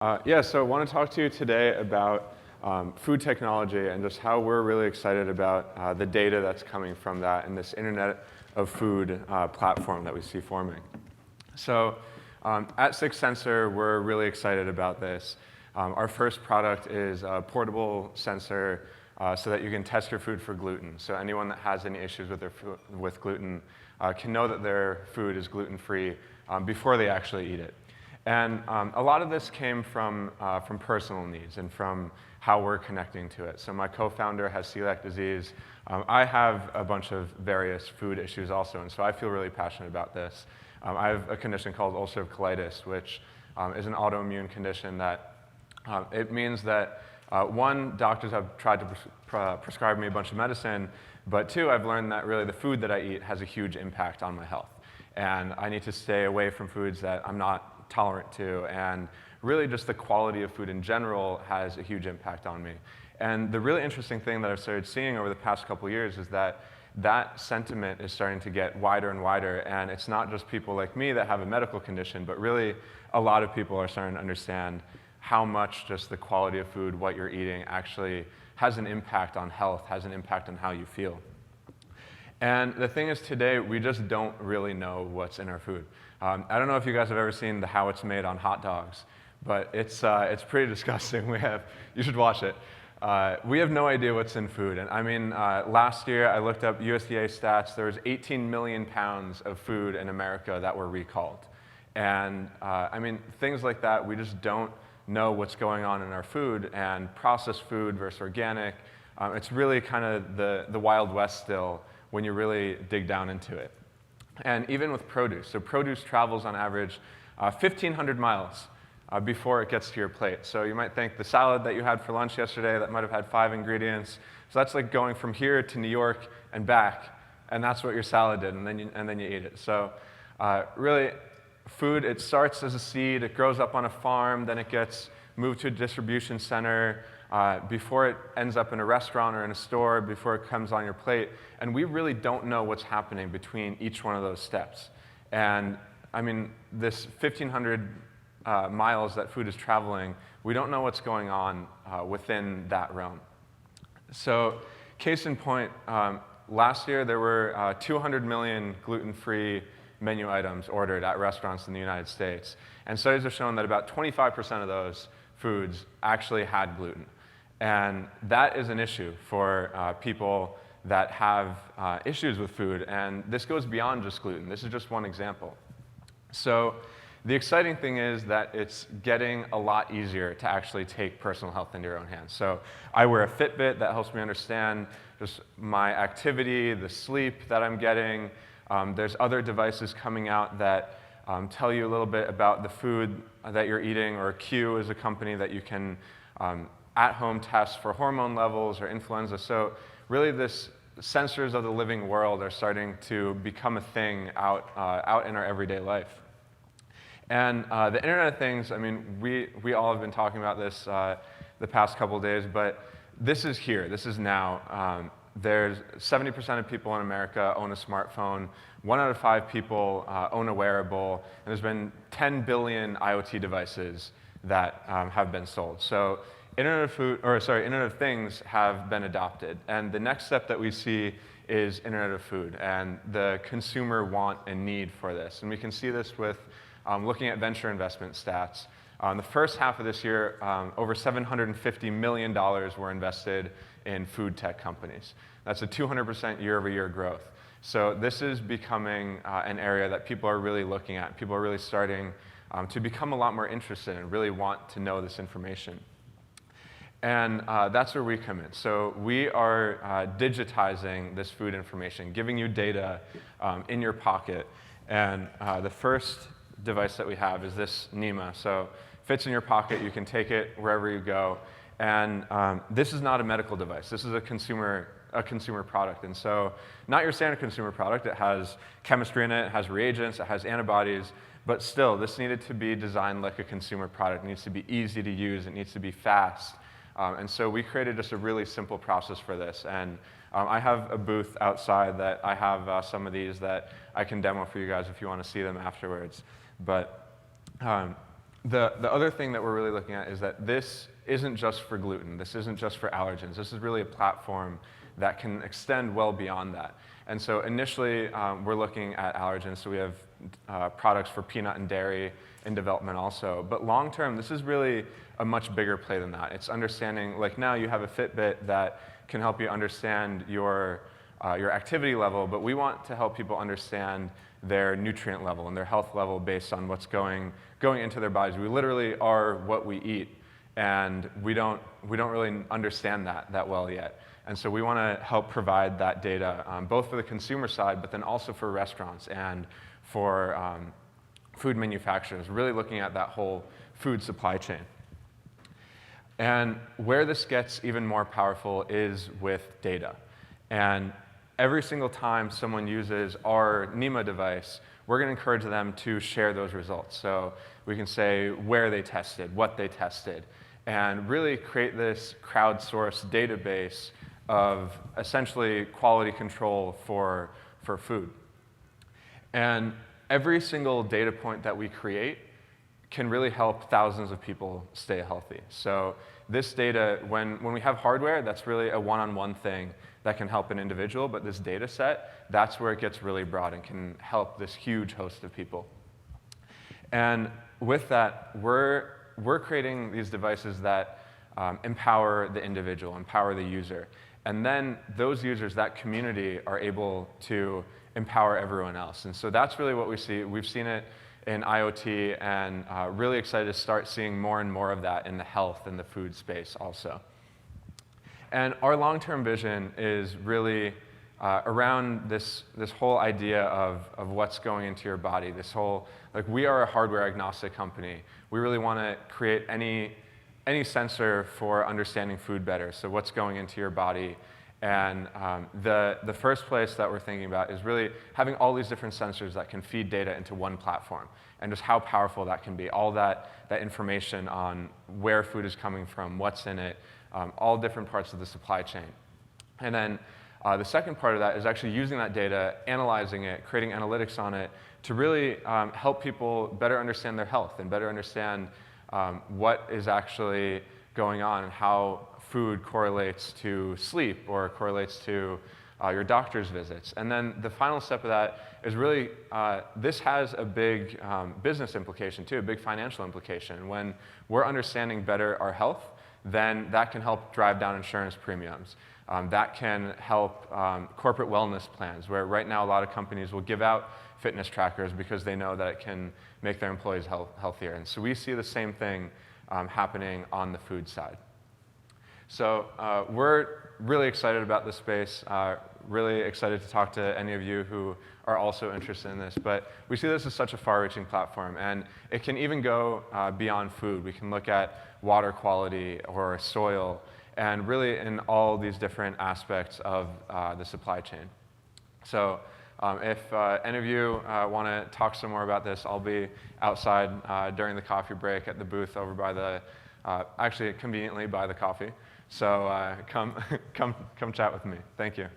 Yeah, so I want to talk to you today about food technology and just how we're really excited about the data that's coming from that and this Internet of Food platform that we see forming. So at 6Sensor, we're really excited about this. Our first product is a portable sensor so that you can test your food for gluten. So anyone that has any issues with gluten can know that their food is gluten-free before they actually eat it. And a lot of this came from personal needs and from how we're connecting to it. So my co-founder has celiac disease. I have a bunch of various food issues also, and so I feel really passionate about this. I have a condition called ulcerative colitis, which is an autoimmune condition that it means that, one, doctors have tried to prescribe me a bunch of medicine, but two, I've learned that really the food that I eat has a huge impact on my health. And I need to stay away from foods that I'm not tolerant to, and really just the quality of food in general has a huge impact on me. And the really interesting thing that I've started seeing over the past couple of years is that that sentiment is starting to get wider and wider, and it's not just people like me that have a medical condition, but really a lot of people are starting to understand how much just the quality of food, what you're eating, actually has an impact on health, has an impact on how you feel. And the thing is, today, we just don't really know what's in our food. I don't know if you guys have ever seen the How It's Made on hot dogs, but it's pretty disgusting. You should watch it. We have no idea what's in food. And I mean, last year, I looked up USDA stats. There was 18 million pounds of food in America that were recalled. And I mean, things like that, we just don't know what's going on in our food. And processed food versus organic, it's really kind of the Wild West still when you really dig down into it. And even with produce. So produce travels on average 1,500 miles before it gets to your plate. So you might think the salad that you had for lunch yesterday that might have had 5 ingredients. So that's like going from here to New York and back, and that's what your salad did, and then you eat it. So really, food, it starts as a seed, it grows up on a farm, then it gets moved to a distribution center, before it ends up in a restaurant or in a store, before it comes on your plate. And we really don't know what's happening between each one of those steps. And I mean, this 1,500 miles that food is traveling, we don't know what's going on within that realm. So case in point, last year there were 200 million gluten-free menu items ordered at restaurants in the United States. And studies have shown that about 25% of those foods actually had gluten. And that is an issue for people that have issues with food. And this goes beyond just gluten. This is just one example. So the exciting thing is that it's getting a lot easier to actually take personal health into your own hands. So I wear a Fitbit that helps me understand just my activity, the sleep that I'm getting. There's other devices coming out that tell you a little bit about the food that you're eating, or Q is a company that you can at-home test for hormone levels or influenza. So really, this sensors of the living world are starting to become a thing out in our everyday life. And the Internet of Things, I mean, we all have been talking about this the past couple of days, but this is here. This is now. There's 70% of people in America own a smartphone. 1 out of 5 people own a wearable. And there's been 10 billion IoT devices that have been sold. So Internet of Things have been adopted. And the next step that we see is Internet of Food and the consumer want and need for this. And we can see this with looking at venture investment stats. The first half of this year, over $750 million were invested in food tech companies. That's a 200% year-over-year growth. So this is becoming an area that people are really looking at. People are really starting to become a lot more interested and really want to know this information. And that's where we come in. So we are digitizing this food information, giving you data in your pocket. And the first device that we have is this NEMA. So fits in your pocket. You can take it wherever you go. And this is not a medical device. This is a consumer product. And so not your standard consumer product. It has chemistry in it. It has reagents. It has antibodies. But still, this needed to be designed like a consumer product. It needs to be easy to use. It needs to be fast. And so we created just a really simple process for this. And I have a booth outside that I have some of these that I can demo for you guys if you want to see them afterwards. But the other thing that we're really looking at is that this isn't just for gluten. This isn't just for allergens. This is really a platform that can extend well beyond that. And so initially, we're looking at allergens. So we have products for peanut and dairy in development also. But long term, this is really a much bigger play than that. It's understanding, like now you have a Fitbit that can help you understand your activity level, but we want to help people understand their nutrient level and their health level based on what's going into their bodies. We literally are what we eat, and we don't really understand that well yet. And so we want to help provide that data, both for the consumer side, but then also for restaurants and for food manufacturers, really looking at that whole food supply chain. And where this gets even more powerful is with data. And every single time someone uses our NEMA device, we're going to encourage them to share those results. So we can say where they tested, what they tested, and really create this crowdsourced database of essentially quality control for food. And every single data point that we create can really help thousands of people stay healthy. So this data, when we have hardware, that's really a one-on-one thing that can help an individual, but this data set, that's where it gets really broad and can help this huge host of people. And with that, we're creating these devices that empower the individual, empower the user. And then those users, that community, are able to empower everyone else. And so that's really what we see. We've seen it in IoT, and really excited to start seeing more and more of that in the health and the food space also. And our long-term vision is really around this whole idea of what's going into your body. This whole, like, we are a hardware agnostic company. We really want to create any sensor for understanding food better. So what's going into your body. And the first place that we're thinking about is really having all these different sensors that can feed data into one platform, and just how powerful that can be. All that information on where food is coming from, what's in it, all different parts of the supply chain. And then the second part of that is actually using that data, analyzing it, creating analytics on it to really help people better understand their health and better understand what is actually going on and how food correlates to sleep or correlates to your doctor's visits. And then the final step of that is really, this has a big business implication too, a big financial implication. When we're understanding better our health, then that can help drive down insurance premiums. That can help corporate wellness plans, where right now a lot of companies will give out fitness trackers because they know that it can make their employees healthier. And so we see the same thing happening on the food side. So we're really excited about this space, really excited to talk to any of you who are also interested in this. But we see this as such a far-reaching platform, and it can even go beyond food. We can look at water quality or soil, and really in all these different aspects of the supply chain. So if any of you want to talk some more about this, I'll be outside during the coffee break at the booth over by the, actually conveniently by the coffee. So come chat with me. Thank you.